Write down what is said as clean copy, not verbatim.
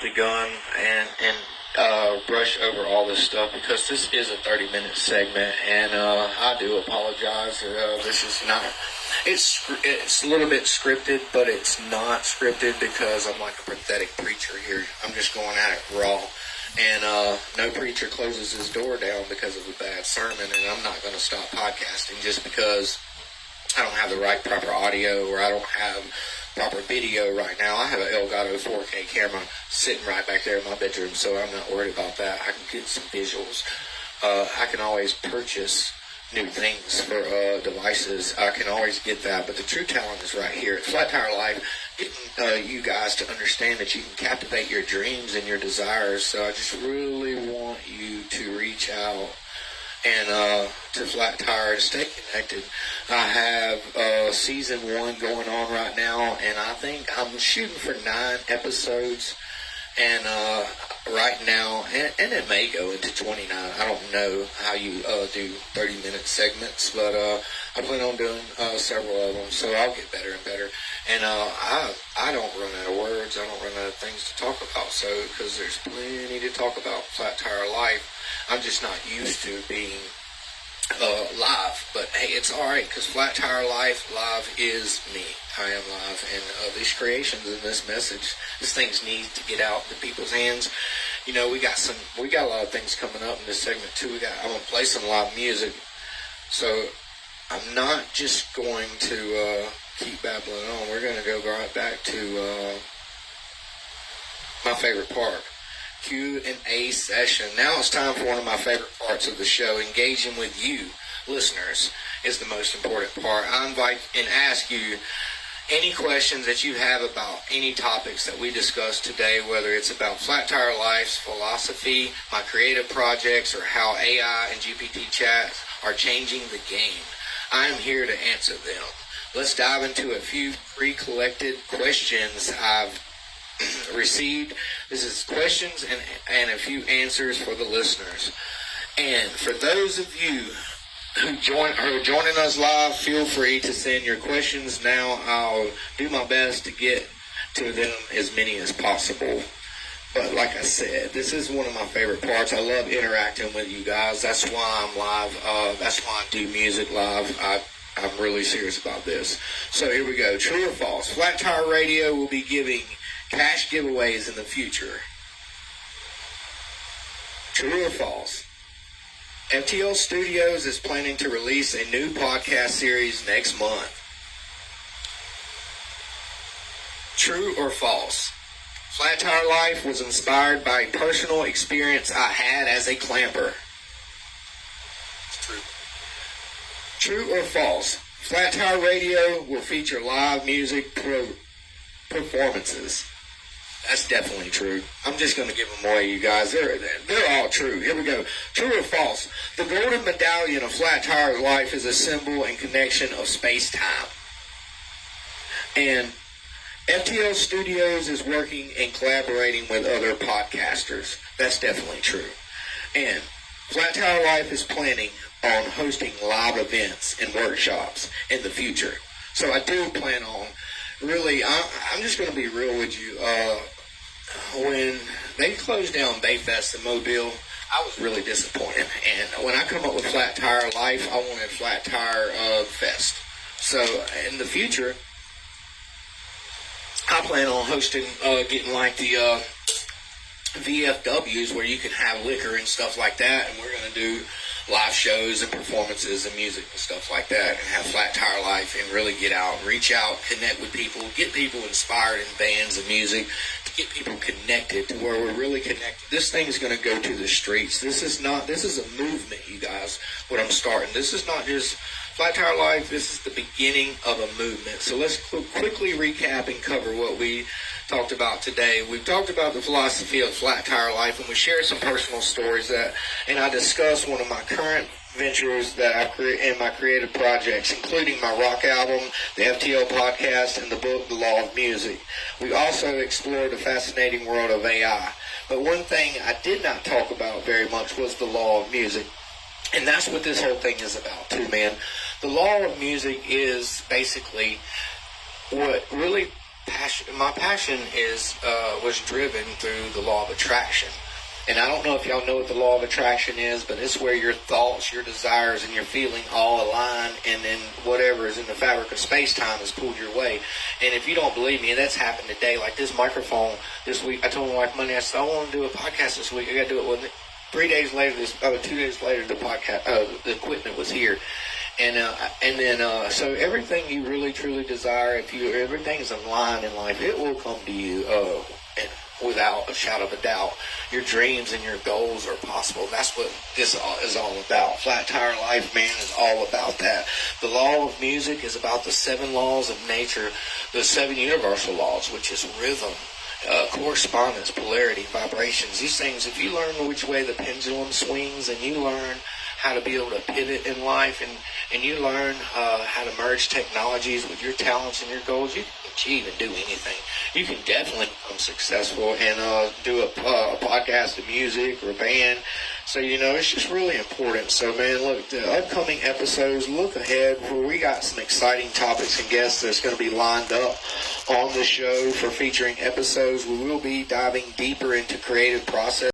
the gun and brush over all this stuff because this is a 30-minute segment, and I do apologize. This is not. It's a little bit scripted, but it's not scripted because I'm like a pathetic preacher here. I'm just going at it raw. And no preacher closes his door down because of a bad sermon, and I'm not going to stop podcasting just because I don't have the right proper audio or I don't have proper video right now. I have an Elgato 4K camera sitting right back there in my bedroom, so I'm not worried about that. I can get some visuals. I can always purchase new things for devices. I can always get that, but the true talent is right here at Flat Tire Life, getting you guys to understand that you can captivate your dreams and your desires. So I just really want you to reach out and to Flat Tire to stay connected. I have season 1 going on right now, and I think I'm shooting for 9 episodes. And right now, and it may go into 29. I don't know how you do 30-minute segments, but I plan on doing several of them, so I'll get better and better. And I don't run out of words. I don't run out of things to talk about, so because there's plenty to talk about Flat Tire Life. I'm just not used to being live, but hey, it's alright, because Flat Tire Life live is me. I am live, and these creations and this message, these things need to get out to people's hands. You know, we got a lot of things coming up in this segment too. I'm gonna play some live music, so I'm not just going to keep babbling on. We're gonna go right back to my favorite part. Q&A session. Now it's time for one of my favorite parts of the show. Engaging with you, listeners, is the most important part. I invite and ask you any questions that you have about any topics that we discussed today, whether it's about Flat Tire Life's philosophy, my creative projects, or how AI and GPT chats are changing the game. I am here to answer them. Let's dive into a few pre-collected questions I've received. This is questions and a few answers for the listeners. And for those of you who are joining us live, feel free to send your questions now. I'll do my best to get to them as many as possible. But like I said, this is one of my favorite parts. I love interacting with you guys. That's why I'm live. That's why I do music live. I'm really serious about this. So here we go. True or false? Flat Tire Radio will be giving cash giveaways in the future. True or false? FTL Studios is planning to release a new podcast series next month. True or false? Flat Tire Life was inspired by a personal experience I had as a clamper. True. True or false? Flat Tire Radio will feature live music performances. That's definitely true. I'm just going to give them away, you guys. They're all true. Here we go. True or false? The golden medallion of Flat Tire Life is a symbol and connection of space-time. And FTL Studios is working and collaborating with other podcasters. That's definitely true. And Flat Tire Life is planning on hosting live events and workshops in the future. So I do plan on really, I'm just going to be real with you. When they closed down Bayfest in Mobile, I was really disappointed. And when I come up with Flat Tire Life, I wanted Flat Tire Fest. So in the future, I plan on hosting, getting like the VFWs where you can have liquor and stuff like that. And we're going to do live shows and performances and music and stuff like that, and have Flat Tire Life and really get out, reach out, connect with people, get people inspired in bands and music, to get people connected to where we're really connected. This thing is going to go to the streets. This is a movement, you guys, what I'm starting. This is not just Flat Tire Life. This is the beginning of a movement. So let's quickly recap and cover what we talked about today. We've talked about the philosophy of Flat Tire Life, and we shared some personal stories and I discussed one of my current ventures that I create in my creative projects, including my rock album, the FTL podcast, and the book, The Law of Music. We also explored the fascinating world of AI. But one thing I did not talk about very much was the law of music. And that's what this whole thing is about too, man. The law of music is basically what really My passion is was driven through the law of attraction. And I don't know if y'all know what the law of attraction is, but it's where your thoughts, your desires, and your feeling all align, and then whatever is in the fabric of space-time is pulled your way. And if you don't believe me, and that's happened today, like this microphone this week, I told my wife Monday, I said, I want to do a podcast this week. I got to do it. Well, 2 days later, the podcast, the equipment was here. And then, so everything you really truly desire, everything is in line in life, it will come to you, and without a shadow of a doubt. Your dreams and your goals are possible. That's what this is all about. Flat Tire Life, man, is all about that. The law of music is about the 7 laws of nature, the 7 universal laws, which is rhythm, correspondence, polarity, vibrations. These things, if you learn which way the pendulum swings, and you learn how to be able to pivot in life, and you learn how to merge technologies with your talents and your goals, you can achieve and do anything. You can definitely become successful and do a podcast of music or a band. So, it's just really important. So, man, look, the upcoming episodes, look ahead, where we got some exciting topics and guests that's going to be lined up on the show for featuring episodes. We will be diving deeper into creative process.